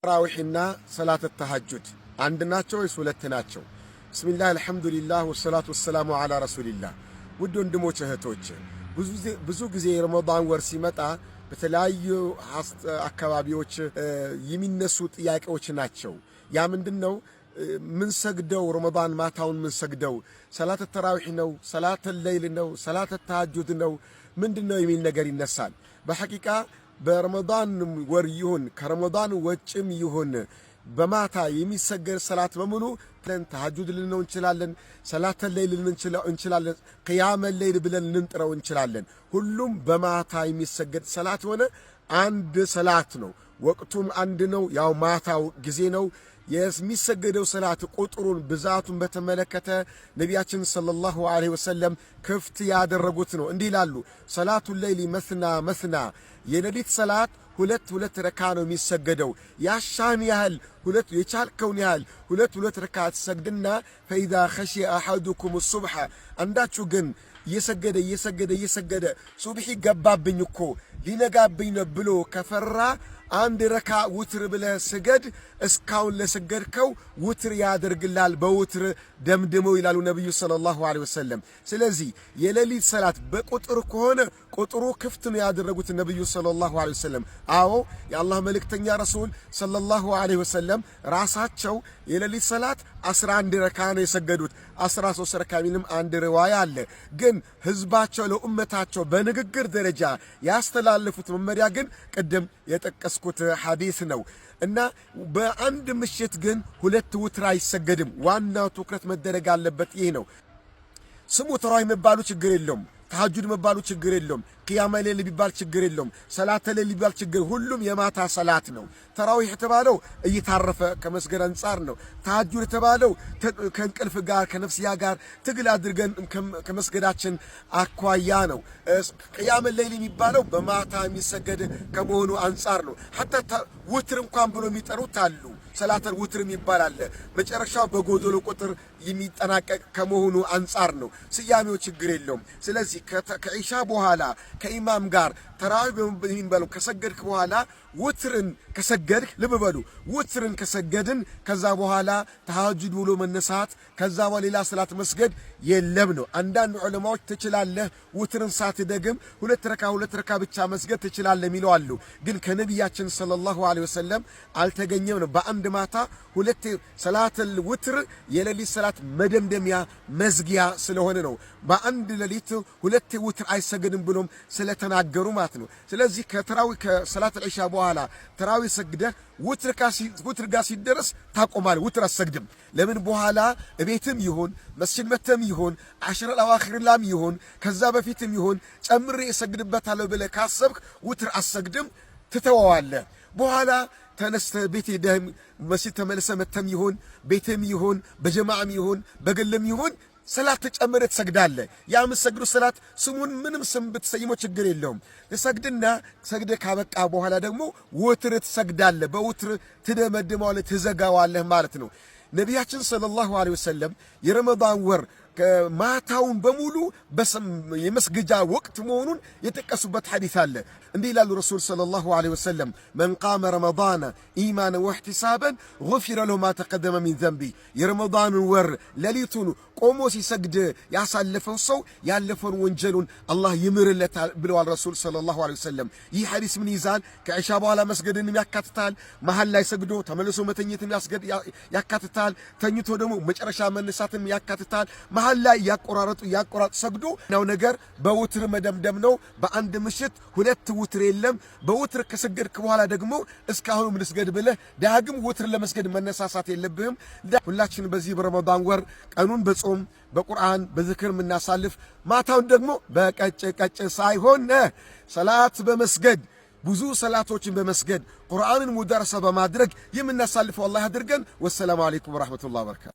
ተራዊህና ሰላት ተሐጁድ አንድ ናቸው ወይስ ሁለት ናቸው? ቢስሚላህ አልሐምዱሊላህ ወሰላቱ ወሰላሙ ዐላ ረሱሊላህ። ውድ ወንድሞች እህቶች፣ ብዙ ጊዜ ረመዳን ወር ሲመጣ በተለያዩ አካባቢዎች የሚነሱ ጥያቄዎች ናቸው። ያ ምንድነው? ምን ሰግደው ረመዳን ማታውን ምን ሰግደው ሰላት ተራዊህ ነው፣ ሰላት ለይል ነው፣ ሰላት ተሐጁድ ነው ምንድነው የሚል ነገር ይነሳል። በሐቂቃ በረመዳን ወር ይሁን ከረመዳን ወጭም ይሁን በማታ የሚሰገድ ሰላት በሙሉ ተሐጁድ ልንለው እንችላለን፣ ሰላት ለይል ልንለው እንችላለን፣ ቂያም ለይል ብለን ልንጥረው እንችላለን። ሁሉም በማታ የሚሰገድ ሰላት ሆነ አንድ ሰላት ነው። ወቅቱም አንድ ነው፣ ያው ማታው ጊዜ ነው። የሚሰገደው ሰላት ቁጥሩን ብዛቱን በተመለከተ ነቢያችን ሰለላሁ ዐለይሂ ወሰለም ክፍት ያደረጉት ነው። እንዲህ ይላሉ፣ ሰላቱ ለይሊ መስና መስና፣ የሌሊት ሰላት ሁለት ረካ ነው የሚሰገደው። ያሻን ያህል የቻልከውን ያህል ሁለት ረካ ትሰግድና ፈኢዛ ኸሺየ አሐዱኩም ሱብሐ፣ አንዳችሁ ግን እየሰገደ ሱብሒ ገባብኝ እኮ ሊነጋብኝ ነው ብሎ ከፈራ አንድ ረካ ውትር ብለህ ስገድ፣ እስካሁን ለሰገድከው ውትር ያደርግላል፣ በውትር ደምድመው ይላሉ ነቢዩ ሰለላሁ ዐለይሂ ወሰለም። ስለዚህ የሌሊት ሰላት በቁጥር ከሆነ ቁጥሩ ክፍት ነው ያደረጉት ነቢዩ ሰለላሁ ዐለይሂ ወሰለም። አዎ የአላህ መልእክተኛ ረሱል ሰለላሁ ዐለይሂ ወሰለም ራሳቸው የሌሊት ሰላት 11 ረካ ነው የሰገዱት። 13 ረካ የሚልም አንድ ሪዋያ አለ። ግን ህዝባቸው ለኡመታቸው በንግግር ደረጃ ያስተላለፉት መመሪያ ግን ቅድም የጠቀስኩት ሐዲስ ነው። እና በአንድ ምሽት ግን ሁለት ውትር አይሰገድም። ዋናው ትኩረት መደረግ አለበት ይህ ነው። ስሙ ተራዊህ መባሉ ችግር የለውም፣ ተሐጁድ መባሉ ችግር የለውም፣ ቂያም ለይል ቢባል ችግር የለውም፣ ሰላት ለይል ቢባል ችግር፣ ሁሉም የማታ ሰላት ነው። ተራዊህ የተባለው እየታረፈ ከመስገድ አንጻር ነው። ተሐጁድ የተባለው ከእንቅልፍ ጋር ከነፍስያ ጋር ትግል አድርገን ከመስገዳችን አኳያ ነው። ቂያም ለይል የሚባለው በማታ የሚሰገድ ከመሆኑ አንጻር ነው። ሐታ ውትር እንኳን ብሎ የሚጠሩት አሉ። ሰላተል ውትር የሚባል አለ። መጨረሻው በጎዶሎ ቁጥር የሚጠናቀቅ ከመሆኑ አንጻር ነው። ስያሜው ችግር የለውም። ስለዚህ ከኢሻ በኋላ ከኢማም ጋር ተራዊህ የሚባለው ከሰገድክ በኋላ ውትርን ከሰገድክ፣ ልብ በሉ ውትርን ከሰገድን ከዛ በኋላ ተሐጁድ ብሎ መነሳት ከዛ በኋላ ሌላ ሰላት መስገድ የለም ነው። አንዳንድ ዑለማዎች ትችላለህ ውትርን ሳትደግም ሁለት ረካ ብቻ መስገድ ትችላለህ የሚለው አሉ። ግን ከነቢያችን ሰለላሁ ዐለይሂ ወሰለም አልተገኘም ነው። በአንድ ማታ ሁለት ሰላተል ውትር የሌሊት ሰላት መደምደሚያ መዝጊያ ስለሆነ ነው። በአንድ ሌሊት ሁለት ውትር አይሰገድም ብሎም ስለተናገሩ ማለት ነው። ስለዚህ ከሰላት ኢሻ በኋላ ተራዊህ ሰግደህ ውትር ጋር ሲደረስ ታቆማል። ውትር አሰግድም። ለምን? በኋላ እቤትም ይሁን መስጂድ መተም ይሁን አሽረል አዋኺር ላም ይሁን ከዛ በፊትም ይሁን ጨምሬ እሰግድበታለሁ ብለህ ካሰብክ ውትር አሰግድም፣ ትተዋዋለህ። በኋላ ተነስተህ ቤት ሄደህ መስጂድ ተመልሰህ መተም ይሁን ቤትም ይሁን በጀማዓም ይሁን በግልም ይሁን ሰላት ተጨምረህ ትሰግዳለህ። ያ የምትሰግዱ ሰላት ስሙን ምንም ስም ብትሰይመው ችግር የለውም። ትሰግድና ሰግደህ ካበቃ በኋላ ደግሞ ውትር ትሰግዳለህ። በውትር ትደመድመዋለህ፣ ትዘጋዋለህ ማለት ነው። ነቢያችን ሰለላሁ ዐለይሂ ወሰለም የረመዳን ወር ማታውን በሙሉ የመስገጃ ወቅት መሆኑን የጠቀሱበት ሐዲስ አለ። እንዲህ ይላሉ ረሱል ሰለላሁ ዐለይሂ ወሰለም፣ መን ቃመ ረመዳነ ኢማንን ወህቲሳበን ጉፊረ ለሁ ማ ተቀደመ ሚን ዘንቢ። የረመዳንን ወር ሌሊቱን ቆሞ ሲሰግድ ያሳለፈው ሰው ያለፈውን ወንጀሉን አላህ ይምርለታል ብለዋል ረሱል ሰለላሁ ዐለይሂ ወሰለም። ይህ ሐዲስ ምን ይዛል? ከኢሻ በኋላ መስገድንም ያካትታል። መሃል ላይ ሰግዶ ተመልሶ መተኘትም ያካትታል። ተኝቶ ደግሞ መጨረሻ መነሳትም ያካትታል። መሃል ላይ ያቆራረጡ ሰግዶ ነው ነገር በውትር መደምደም ነው። በአንድ ምሽት ሁለት ውትር የለም። በውትር ከሰገድክ በኋላ ደግሞ እስካሁን ምን ስገድ ብለህ ዳግም ውትር ለመስገድ መነሳሳት የለብህም። ሁላችን በዚህ በረመዳን ወር ቀኑን በጾም በቁርአን በዝክር የምናሳልፍ ማታውን ደግሞ በቀጭ ሳይሆን ሰላት በመስገድ ብዙ ሰላቶችን በመስገድ ቁርአንን ሙደረሰ በማድረግ የምናሳልፈው አላህ አድርገን። ወሰላሙ አለይኩም ወራህመቱላሂ ወበረካቱ።